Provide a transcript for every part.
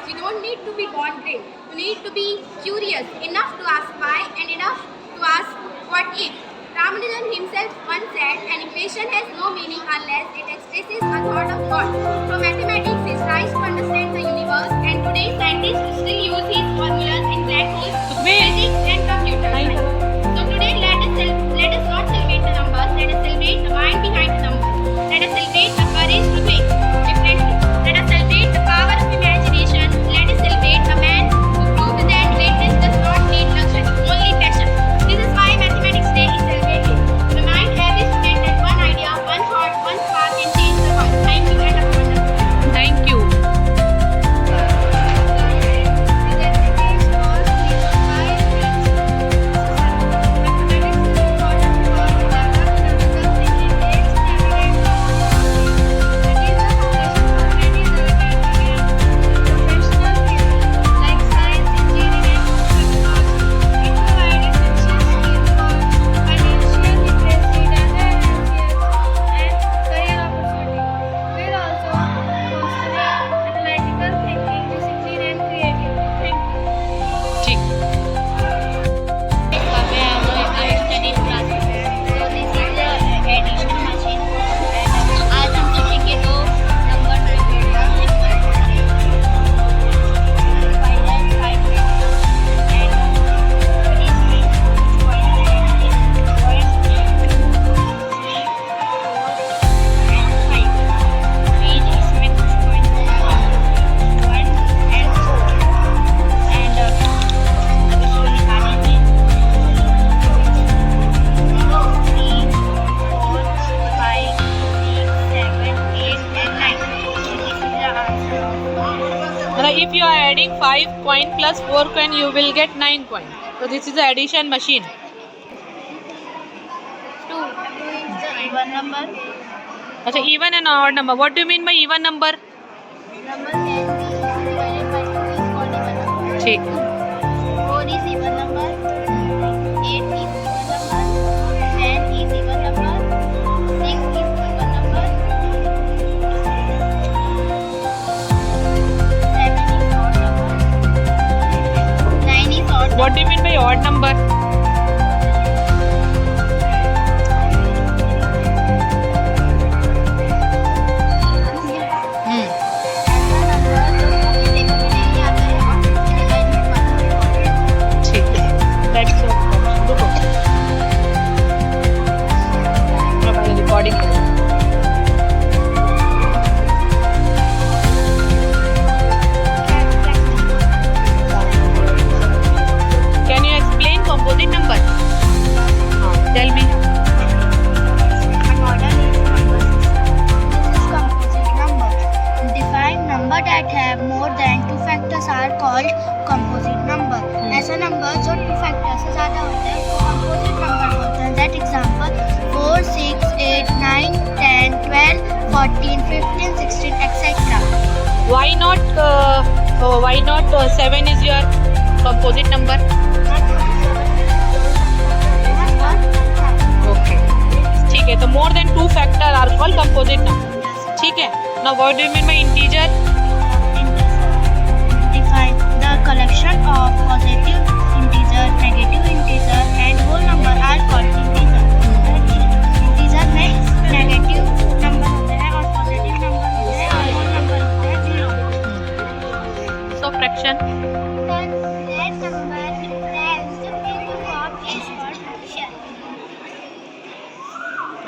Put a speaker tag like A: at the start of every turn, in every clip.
A: You don't need to be born great. You need to be curious enough to ask why and enough to ask what if. Ramanujan himself once said, an equation has no meaning unless it expresses a thought of God. So mathematics is tries to understand the universe, and today scientists still use his formulas in black holes, physics and computer science. So today let us not celebrate the numbers, let us celebrate the mind behind the numbers. Let us celebrate the courage to think differently. Let us celebrate the power of imagination. Let us celebrate the man who proved that greatness does not need luxury, only passion. This is why Mathematics Day is celebrated. Remind every student that one idea, one thought, one spark can change the world. Thank you and have a wonderful day.
B: Thank you. If you are adding 5 coin plus 4 coin, you will get 9 coin. So this is the addition machine.
A: 2 is the even number.
B: अच्छा, even and odd number. What do you mean by even number?
A: Number can be divided by 2 is called even number.
B: ठीक.
A: 4 is even number. 8 is even number. 10 is even number. 6 is even number. 7 is odd number. 9 is odd number.
B: What do you mean by odd number? ठीक है. That's so. रुको. मैं पहले recording करूँ. Can you explain
C: number जो 2 factor से ज़्यादा होते हैं उसको कंपोजिट नंबर बोलते हैं. That example 4, 6, 8, 9, 10, 12, 14, 15, 16, etc.
B: Why not 7 is your composite number? Okay. ठीक है, तो more than 2 factor are called composite number. ठीक है. Now what do you mean by integer?
C: Define the collection of positive integer, negative integer and whole number are called integer. Integer में negative number होते हैं और positive number होते हैं और whole number होते हैं 0.
B: So fraction.
C: Then that number represents the form is called fraction.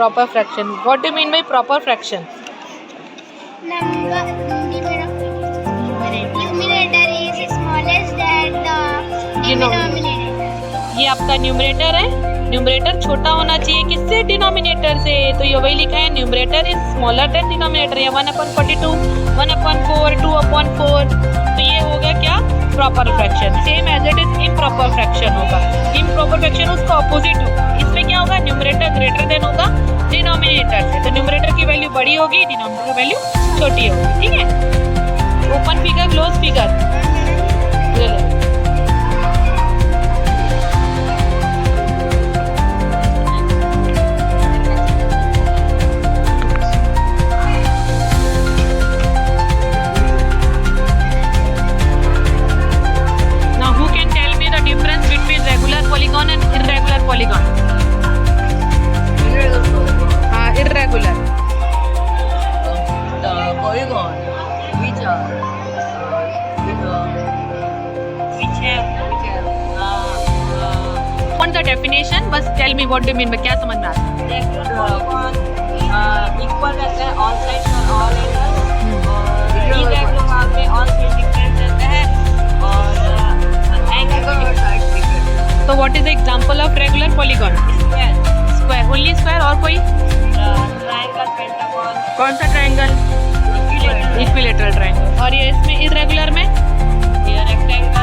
B: Proper fraction. What do you mean by proper fraction?
C: Number numerator is smallest than the denominator.
B: ये आपका numerator है. Numerator छोटा होना चाहिए किससे? Denominator से. तो ये वही लिखा है, numerator is smaller than denominator. या 1/42, 1/4, 2/4. तो ये हो गया क्या? Proper fraction. Same as it is improper fraction होगा. इम्प्रॉपर फ्रैक्शन उसका ऑपोजिट होगा. इसमें क्या होगा? न्यूमरेटर ग्रेटर देन होगा डिनोमिनेटर से. तो न्यूमरेटर की वैल्यू बड़ी होगी, डिनोमिनेटर की वैल्यू छोटी होगी. ठीक है. Open figure, close figure. Now who can tell me the difference between regular polygon and irregular polygon? Irregular.
D: The polygon which
B: Want the definition? बस tell me what do you mean by क्या समझ में आता है?
D: Equal रहता है all sides और all angles. और इरेगुलर में ऑल साइड डिफरेंट रहता है और एंगल
B: तो what is the example of regular polygon? Square. Only square और कोई?
D: Triangle, pentagon.
B: कौन सा ट्रायंगल? Equilateral triangle. और ये इसमें इरेगुलर में
D: ये रेक्टेंगल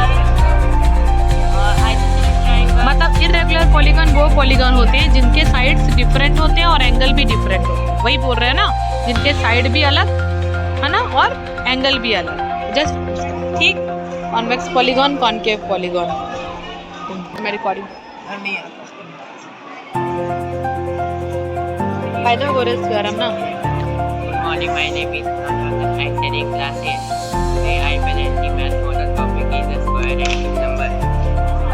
D: और आइसोसेलेस ट्रायंगल.
B: मतलब इरेगुलर पॉलीगॉन वो पॉलीगॉन होते हैं जिनके साइड्स डिफरेंट होते हैं और एंगल भी डिफरेंट होते हैं. वही बोल रहे हैं ना, जिनके साइड भी अलग है ना और एंगल भी अलग. जस्ट ठीक. Convex polygon, concave polygon. मैं रिकॉर्डिंग
D: नहीं
B: Pythagoras theorem ना.
D: Good morning, my name is Pratap. I study in class 8. Today I present the math model topic is the square and cube number.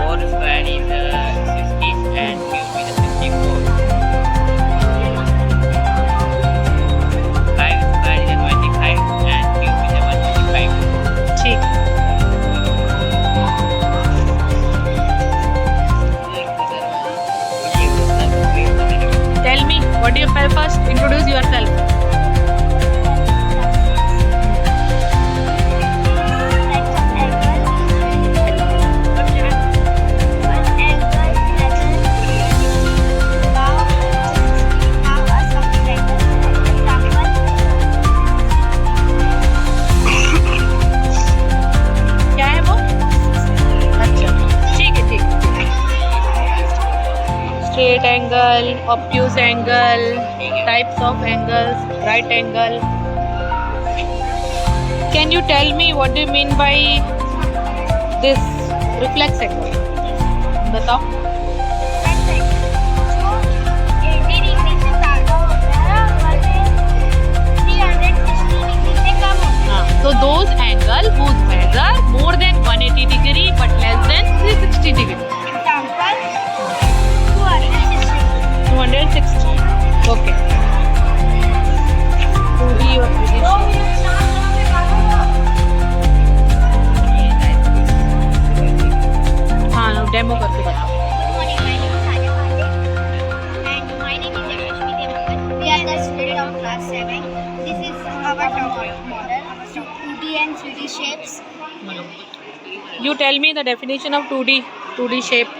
D: 4 square is 60 and cube is 64. 5 square is 25 and cube is 125.
B: ठीक. Tell me what do you feel first? Introduce yourself. क्या है वो? अच्छा ठीक है. ठीक. Straight angle, obtuse angle, types of angles, right angle. Can you tell me what do you mean by this reflex angle? बताओ. So those angle whose measure more than 180 degree but less than 360 degree. 260. Okay. 2D or 3D. हाँ demo करके बताओ.
C: Shapes.
B: You tell me the definition of 2D shape.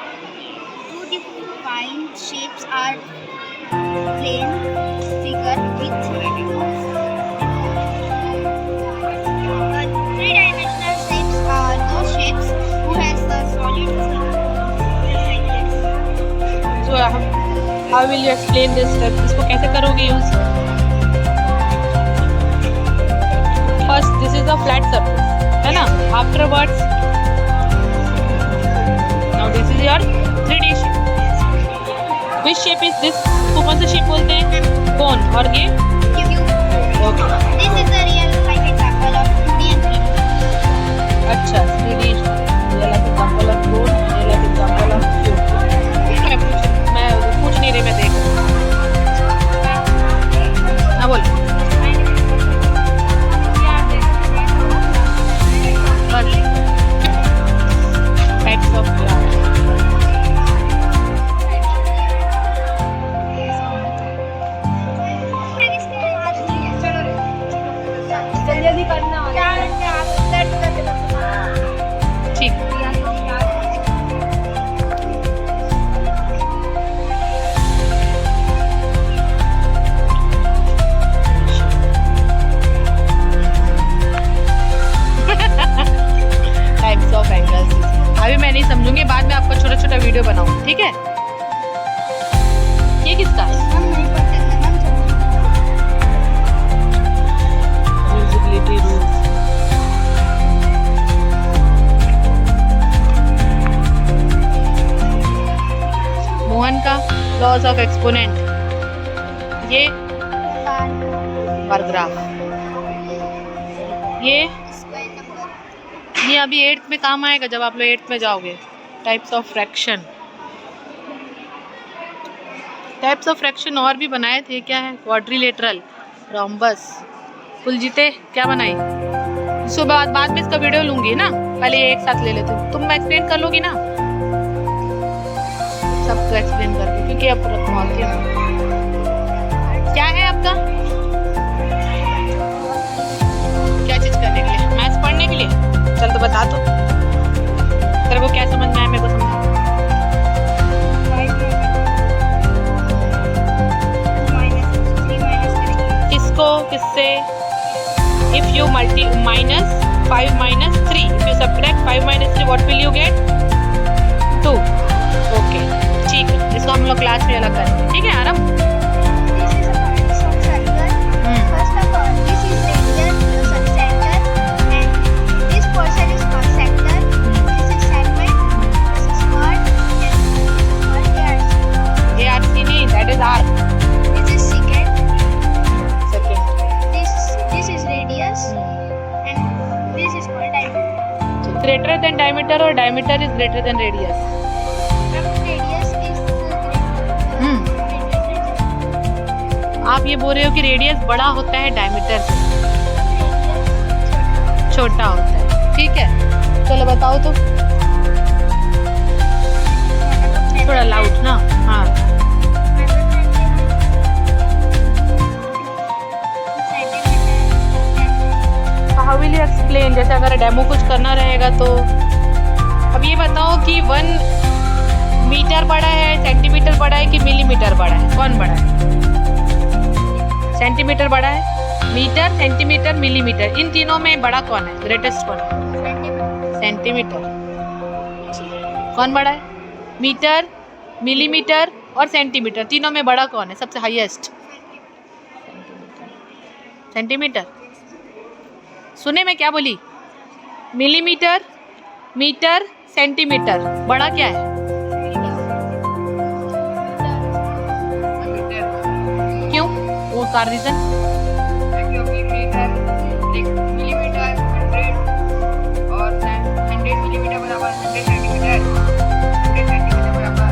C: Two defined shapes are plane figure with three-dimensional shapes are those shapes who has the solid
B: how will you explain this step? इसको कैसे करोगे use? First this is a flat surface, है ना? Afterwards now this is your 3D shape. Which shape is this? इसको कौन सा shape बोलते हैं? कोन. और ये okay.
C: This is the real life example of 2D and 3D.
B: अच्छा 3D real life example of cone, real life example of cube. मैं पूछ नहीं रही, मैं देख रही हूँ. हाँ बोल. Types of graph.
A: जल्दी करना
B: ठीक. Types of angles. अभी मैं नहीं समझूंगी, बाद में आपको छोटा छोटा वीडियो बनाऊँ, ठीक है? ये किसका है?
C: हम नहीं पढ़ते थे, हम
B: Visibility rules. मोहन का लॉज ऑफ एक्सपोनेंट. ये बार ग्राफ. ये अभी 8th में काम आएगा जब आप लोग 8th में जाओगे. Types of fraction. Types of fraction और भी बनाए थे. क्या है? Quadrilateral, rhombus. कुलजीते क्या बनाई? सुबह बाद में इसका वीडियो लूंगी ना, पहले ये एक साथ ले लेते हो. तुम एक्सप्लेन कर लोगी ना सबको? एक्सप्लेन करके, क्योंकि अब पूरा बोलती हूँ. क्या है आपका? क्या चीज करने के लिए? मैथ्स पढ़ने के लिए? चल तो बता. तो तेरे को क्या समझ में आया? मेरे को समझ. किसको किससे? If you minus 5 minus 3, if you subtract 5 minus 3, what will you get? 2. Okay, ठीक है. इसको हम लोग क्लास में अलग करेंगे, ठीक है आराम?
C: This is a part of circle. First of all, this is radius, the subcenter, and this portion is called sector. This is segment. This is chord, and this is called arc.
B: ARC नहीं, that is arc.
C: This is secant.
B: Second.
C: This is radius, and this is called diameter.
B: Greater than diameter or diameter is greater than radius?
C: Radius is
B: आप ये बोल रहे हो कि radius बड़ा होता है डायमीटर से, छोटा होता है. ठीक है, चलो बताओ तो. थोड़ा लाउड ना. हाँ. How will you explain? जैसे अगर डेमो कुछ करना रहेगा तो अब ये बताओ कि 1 मीटर बड़ा है, सेंटीमीटर बड़ा है कि मिलीमीटर बड़ा है? कौन बड़ा है? सेंटीमीटर बड़ा है. मीटर, सेंटीमीटर, मिलीमीटर, इन तीनों में बड़ा कौन है? ग्रेटेस्ट कौन है? सेंटीमीटर. कौन बड़ा है? मीटर, मिलीमीटर और सेंटीमीटर, तीनों में बड़ा कौन है? सबसे हाईएस्ट? सेंटीमीटर. सुने मैं क्या बोली? Millimetre, metre, centimetre. बड़ा क्या है? क्यों? वो का रीजन?
D: क्योंकि मिलीमीटर 100 और 100 मिलीमीटर बराबर 100 सेंटीमीटर, 100 सेंटीमीटर बराबर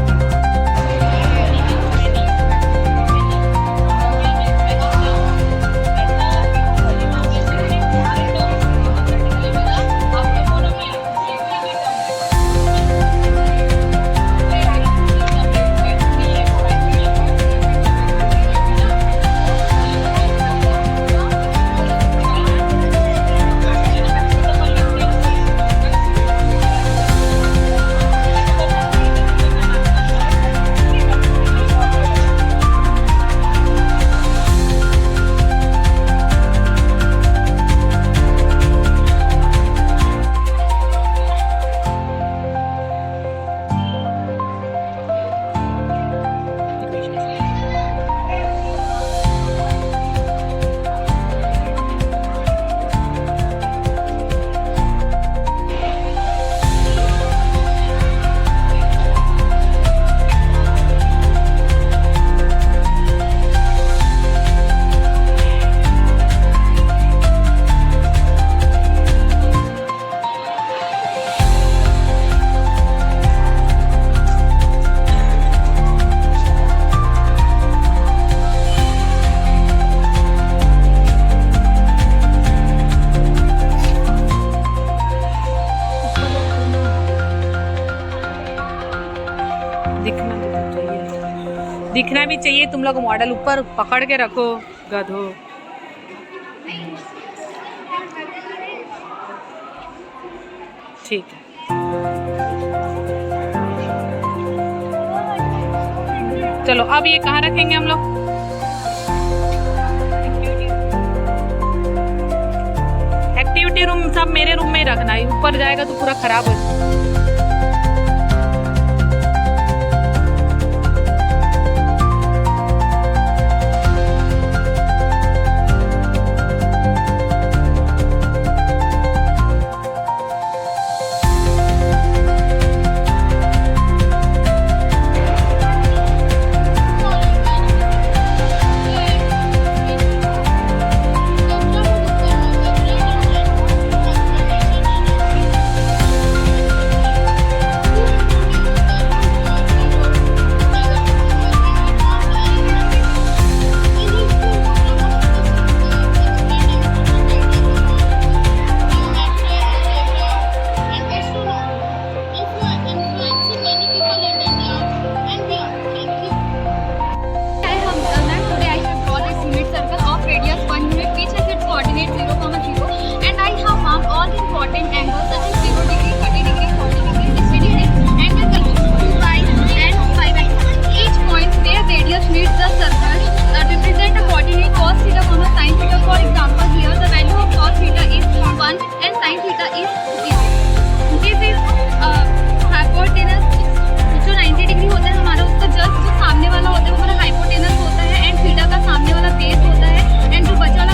B: दिखना भी तो चाहिए, दिखना भी चाहिए। तुम लोग मॉडल ऊपर पकड़ के रखो गधो। ठीक है, चलो अब ये कहाँ रखेंगे हम लोग? एक्टिविटी रूम सब मेरे रूम में ही रखना है, ऊपर जाएगा तो पूरा खराब हो जाएगा।